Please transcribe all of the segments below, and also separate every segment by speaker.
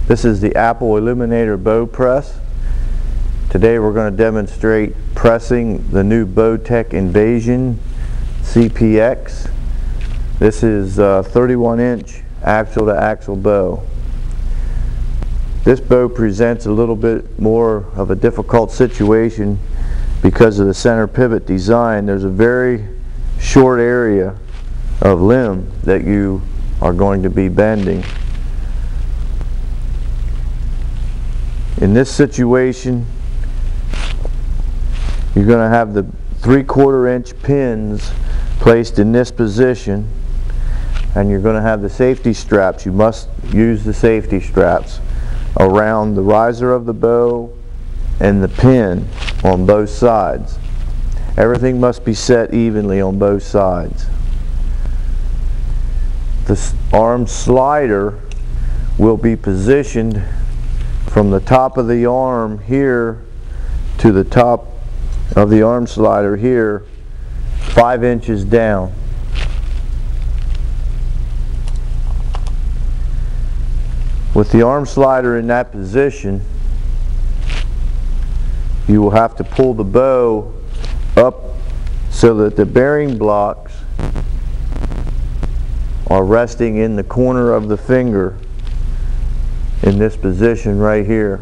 Speaker 1: This is the Apple Eliminator bow press. Today we're going to demonstrate pressing the new Bowtech Invasion CPX. This is a 31-inch axle-to-axle bow. This bow presents a little bit more of a difficult situation because of the center pivot design. There's a very short area of limb that you are going to be bending. In this situation, you're going to have the 3/4 inch pins placed in this position, and you're going to have the safety straps. You must use the safety straps around the riser of the bow and the pin on both sides. Everything must be set evenly on both sides. The arm slider will be positioned from the top of the arm here to the top of the arm slider here, 5 inches down. With the arm slider in that position, you will have to pull the bow up so that the bearing blocks are resting in the corner of the finger in this position right here.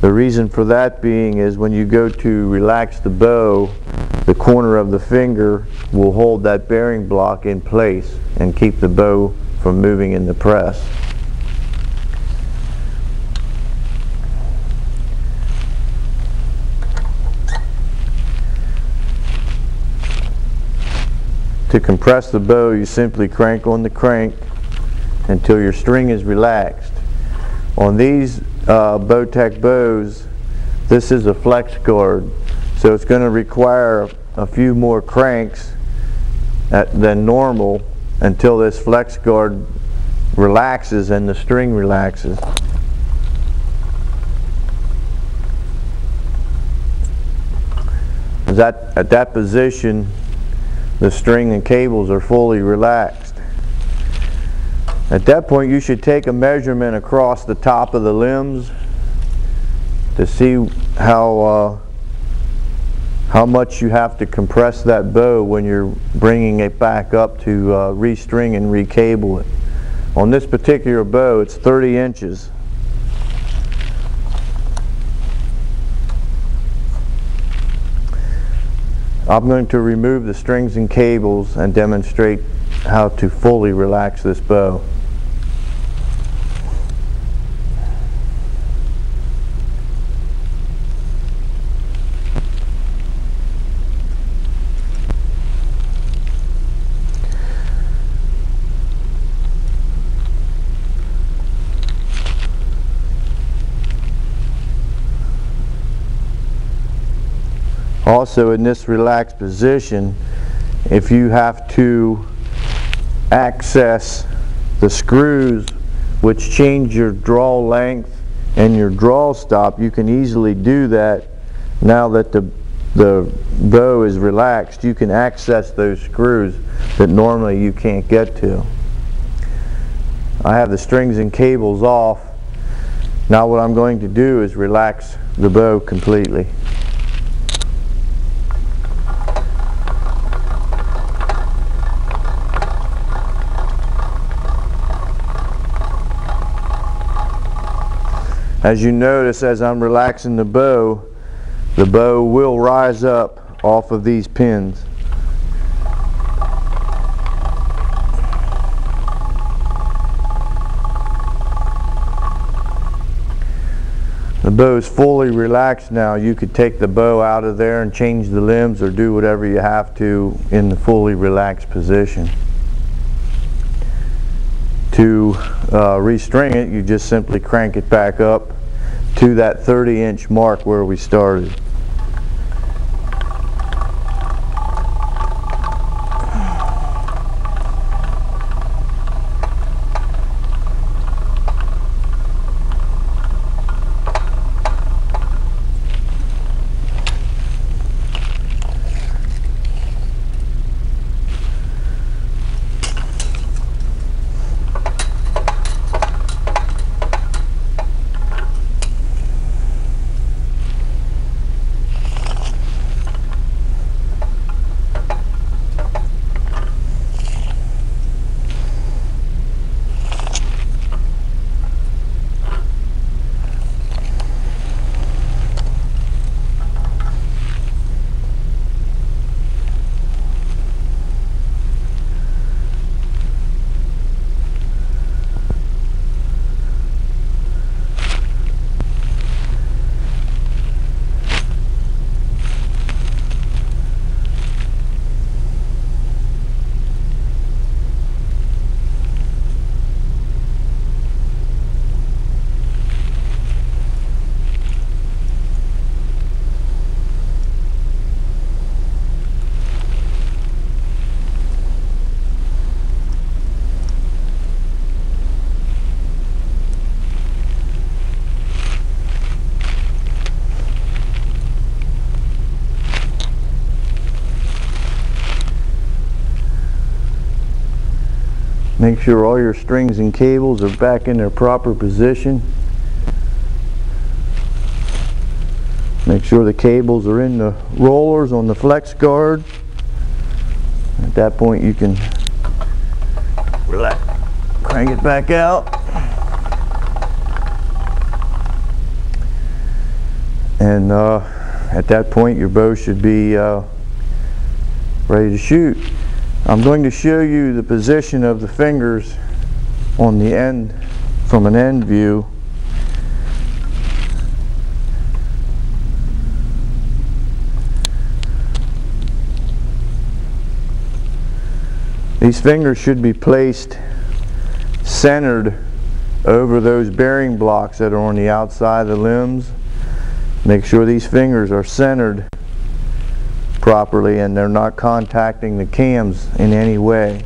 Speaker 1: The reason for that being is when you go to relax the bow, the corner of the finger will hold that bearing block in place and keep the bow from moving in the press. To compress the bow, you simply crank on the crank until your string is relaxed. On these Bowtech bows, this is a flex guard, so it's going to require a few more cranks than normal until this flex guard relaxes and the string relaxes. At that position, the string and cables are fully relaxed. At that point, you should take a measurement across the top of the limbs to see how much you have to compress that bow when you're bringing it back up to restring and recable it. On this particular bow, it's 30 inches. I'm going to remove the strings and cables and demonstrate how to fully relax this bow. Also, in this relaxed position, if you have to access the screws which change your draw length and your draw stop, you can easily do that. Now that the bow is relaxed, you can access those screws that normally you can't get to. I have the strings and cables off. Now what I'm going to do is relax the bow completely. As you notice, as I'm relaxing the bow will rise up off of these pins. The bow is fully relaxed now. You could take the bow out of there and change the limbs or do whatever you have to in the fully relaxed position. To restring it, you just simply crank it back up to that 30-inch mark where we started. Make sure all your strings and cables are back in their proper position. Make sure the cables are in the rollers on the flex guard. At that point you can relax, crank it back out. And at that point your bow should be ready to shoot. I'm going to show you the position of the fingers on the end from an end view. These fingers should be placed centered over those bearing blocks that are on the outside of the limbs. Make sure these fingers are centered properly and they're not contacting the cams in any way.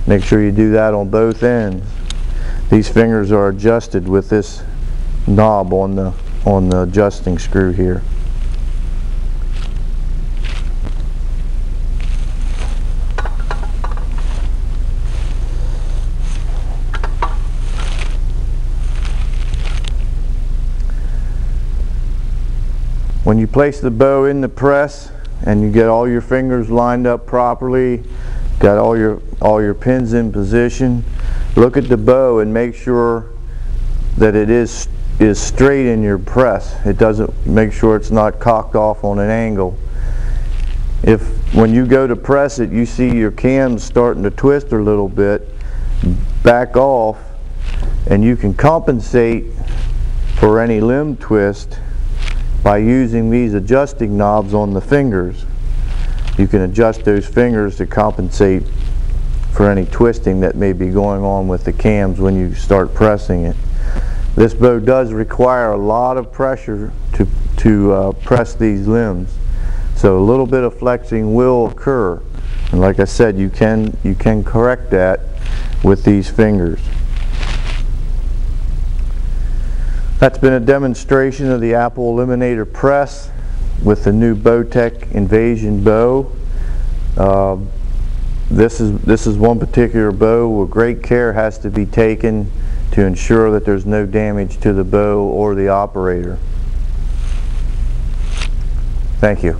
Speaker 1: Make sure you do that on both ends. These fingers are adjusted with this knob on the adjusting screw here. When you place the bow in the press and you get all your fingers lined up properly, got all your pins in position, look at the bow and make sure that it is straight in your press. It doesn't, make sure it's not cocked off on an angle. If when you go to press it you see your cams starting to twist a little bit, back off, and you can compensate for any limb twist by using these adjusting knobs on the fingers. You can adjust those fingers to compensate for any twisting that may be going on with the cams when you start pressing it. This bow does require a lot of pressure to press these limbs, so a little bit of flexing will occur, and like I said, you can correct that with these fingers. That's been a demonstration of the Apple Eliminator press with the new bowtech Invasion bow. This is one particular bow where great care has to be taken to ensure that there's no damage to the bow or the operator. Thank you.